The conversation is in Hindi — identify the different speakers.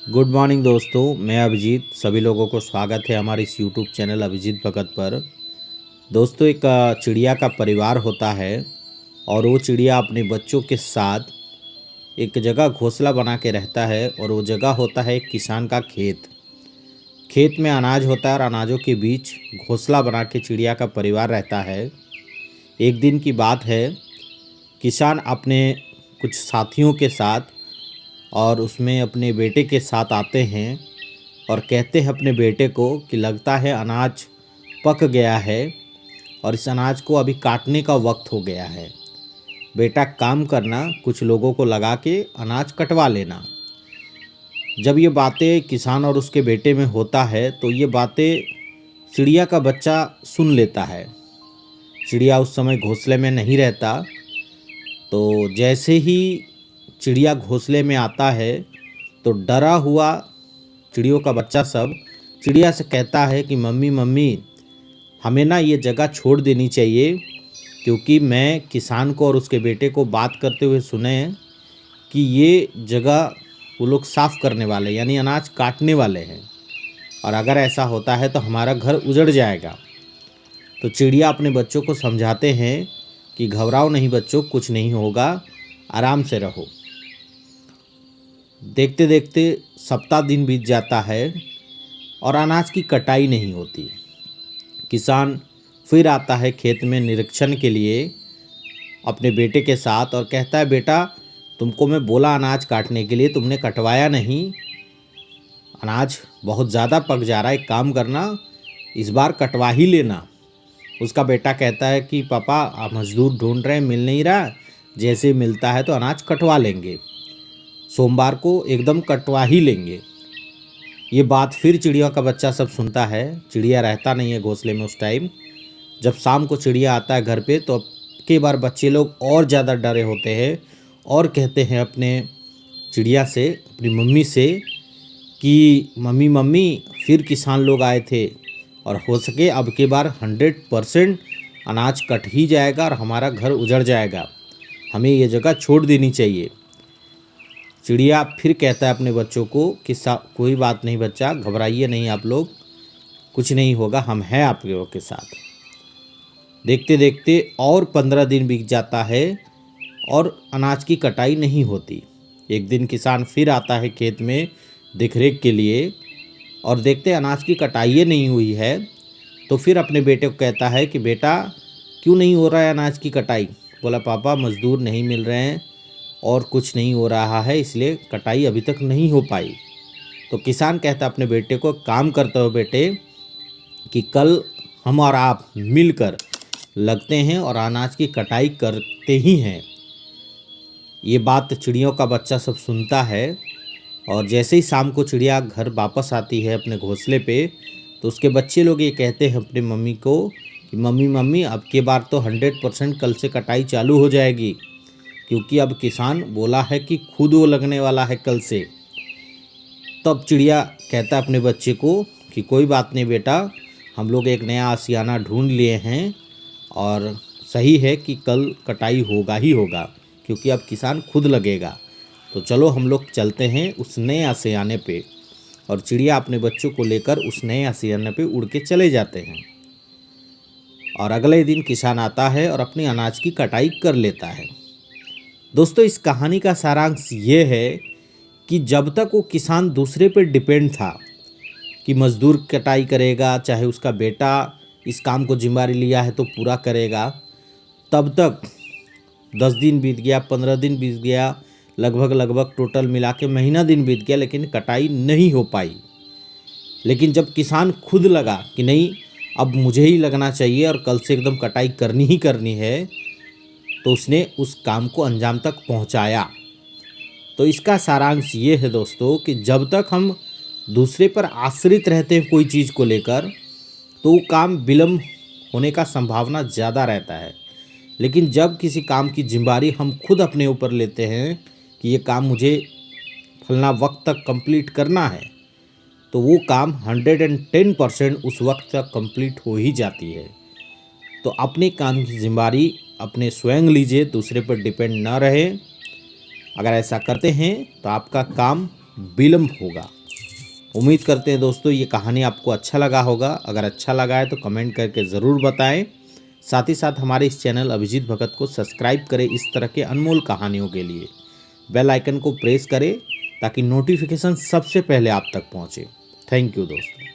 Speaker 1: गुड मॉर्निंग दोस्तों, मैं अभिजीत। सभी लोगों को स्वागत है हमारे इस यूट्यूब चैनल अभिजीत भगत पर। दोस्तों, एक चिड़िया का परिवार होता है और वो चिड़िया अपने बच्चों के साथ एक जगह घोंसला बना के रहता है और वो जगह होता है एक किसान का खेत। खेत में अनाज होता है और अनाजों के बीच घोंसला बना के चिड़िया का परिवार रहता है। एक दिन की बात है, किसान अपने कुछ साथियों के साथ और उसमें अपने बेटे के साथ आते हैं और कहते हैं अपने बेटे को कि लगता है अनाज पक गया है और इस अनाज को अभी काटने का वक्त हो गया है। बेटा, काम करना, कुछ लोगों को लगा के अनाज कटवा लेना। जब ये बातें किसान और उसके बेटे में होता है तो ये बातें चिड़िया का बच्चा सुन लेता है। चिड़िया उस समय घोंसले में नहीं रहता, तो जैसे ही चिड़िया घोंसले में आता है तो डरा हुआ चिड़ियों का बच्चा सब चिड़िया से कहता है कि मम्मी मम्मी, हमें ना ये जगह छोड़ देनी चाहिए, क्योंकि मैं किसान को और उसके बेटे को बात करते हुए सुने हैं कि ये जगह वो लोग साफ़ करने वाले यानी अनाज काटने वाले हैं और अगर ऐसा होता है तो हमारा घर उजड़ जाएगा। तो चिड़िया अपने बच्चों को समझाते हैं कि घबराओ नहीं बच्चों, कुछ नहीं होगा, आराम से रहो। देखते देखते सप्ताह दिन बीत जाता है और अनाज की कटाई नहीं होती। किसान फिर आता है खेत में निरीक्षण के लिए अपने बेटे के साथ और कहता है, बेटा तुमको मैं बोला अनाज काटने के लिए, तुमने कटवाया नहीं। अनाज बहुत ज़्यादा पक जा रहा है, एक काम करना, इस बार कटवा ही लेना। उसका बेटा कहता है कि पापा आप मजदूर ढूंढ रहे हैं, मिल नहीं रहा, जैसे मिलता है तो अनाज कटवा लेंगे, सोमवार को एकदम कटवा ही लेंगे। ये बात फिर चिड़िया का बच्चा सब सुनता है। चिड़िया रहता नहीं है घोंसले में उस टाइम। जब शाम को चिड़िया आता है घर पे तो अब के बार बच्चे लोग और ज़्यादा डरे होते हैं और कहते हैं अपने चिड़िया से, अपनी मम्मी से कि मम्मी मम्मी, फिर किसान लोग आए थे और हो सके अब के बार 100% अनाज कट ही जाएगा और हमारा घर उजड़ जाएगा, हमें ये जगह छोड़ देनी चाहिए। चिड़िया फिर कहता है अपने बच्चों को कि कोई बात नहीं बच्चा, घबराइए नहीं आप लोग, कुछ नहीं होगा, हम हैं आप लोगों के साथ। देखते देखते और 15 दिन बीत जाता है और अनाज की कटाई नहीं होती। एक दिन किसान फिर आता है खेत में देखरेख के लिए और देखते अनाज की कटाई नहीं हुई है, तो फिर अपने बेटे को कहता है कि बेटा क्यों नहीं हो रहा है अनाज की कटाई। बोला पापा मज़दूर नहीं मिल रहे हैं और कुछ नहीं हो रहा है, इसलिए कटाई अभी तक नहीं हो पाई। तो किसान कहता अपने बेटे को, काम करते हो बेटे कि कल हम और आप मिलकर लगते हैं और अनाज की कटाई करते ही हैं। ये बात चिड़ियों का बच्चा सब सुनता है और जैसे ही शाम को चिड़िया घर वापस आती है अपने घोंसले पे, तो उसके बच्चे लोग ये कहते हैं अपनी मम्मी को कि मम्मी मम्मी, अब की बार तो 100% कल से कटाई चालू हो जाएगी, क्योंकि अब किसान बोला है कि खुद वो लगने वाला है कल से। तब चिड़िया कहता है अपने बच्चे को कि कोई बात नहीं बेटा, हम लोग एक नया आशियाना ढूंढ लिए हैं और सही है कि कल कटाई होगा ही होगा, क्योंकि अब किसान खुद लगेगा। तो चलो हम लोग चलते हैं उस नए आशियाने पे। और चिड़िया अपने बच्चों को लेकर उस नए आशियाने पे उड़ के चले जाते हैं और अगले दिन किसान आता है और अपनी अनाज की कटाई कर लेता है। दोस्तों, इस कहानी का सारांश ये है कि जब तक वो किसान दूसरे पे डिपेंड था कि मज़दूर कटाई करेगा, चाहे उसका बेटा इस काम को जिम्मेदारी लिया है तो पूरा करेगा, तब तक 10 दिन बीत गया, 15 दिन बीत गया, लगभग टोटल मिला के महीना दिन बीत गया, लेकिन कटाई नहीं हो पाई। लेकिन जब किसान खुद लगा कि नहीं, अब मुझे ही लगना चाहिए और कल से एकदम कटाई करनी ही करनी है, तो उसने उस काम को अंजाम तक पहुंचाया। तो इसका सारांश ये है दोस्तों कि जब तक हम दूसरे पर आश्रित रहते हैं कोई चीज़ को लेकर, तो वो काम विलम्ब होने का संभावना ज़्यादा रहता है। लेकिन जब किसी काम की जिम्मेदारी हम खुद अपने ऊपर लेते हैं कि ये काम मुझे फलना वक्त तक कंप्लीट करना है, तो वो काम 110% उस वक्त तक कंप्लीट हो ही जाती है। तो अपने काम की जिम्मेदारी अपने स्वयं लीजिए, दूसरे पर डिपेंड ना रहे। अगर ऐसा करते हैं तो आपका काम विलंब होगा। उम्मीद करते हैं दोस्तों ये कहानी आपको अच्छा लगा होगा। अगर अच्छा लगा है तो कमेंट करके ज़रूर बताएं। साथ ही साथ हमारे इस चैनल अभिजीत भगत को सब्सक्राइब करें इस तरह के अनमोल कहानियों के लिए। बेल आइकन को प्रेस करें ताकि नोटिफिकेशन सबसे पहले आप तक पहुंचे। थैंक यू दोस्तों।